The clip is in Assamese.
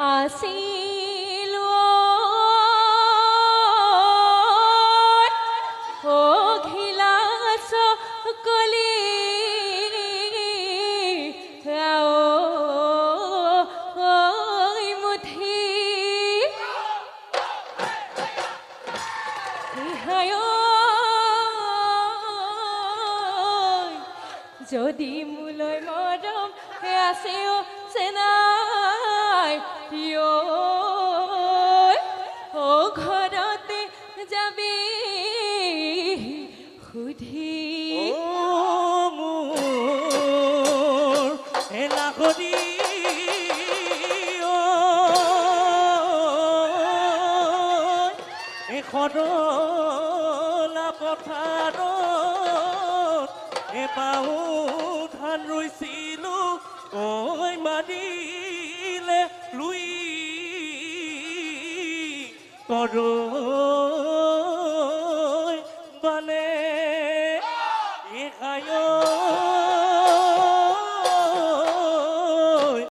আছিলো ও ঘিলাস কলি ওই মুঠি ইহায় যদি মোলৈ মৰম আছেও চেনাই ও ঘৰতে যাবি সুধি মোৰ এলাগনি এখনলা পথাৰত এবাও ধান ৰুইছিলোঁ ঐ মাৰিলে লুই কৰ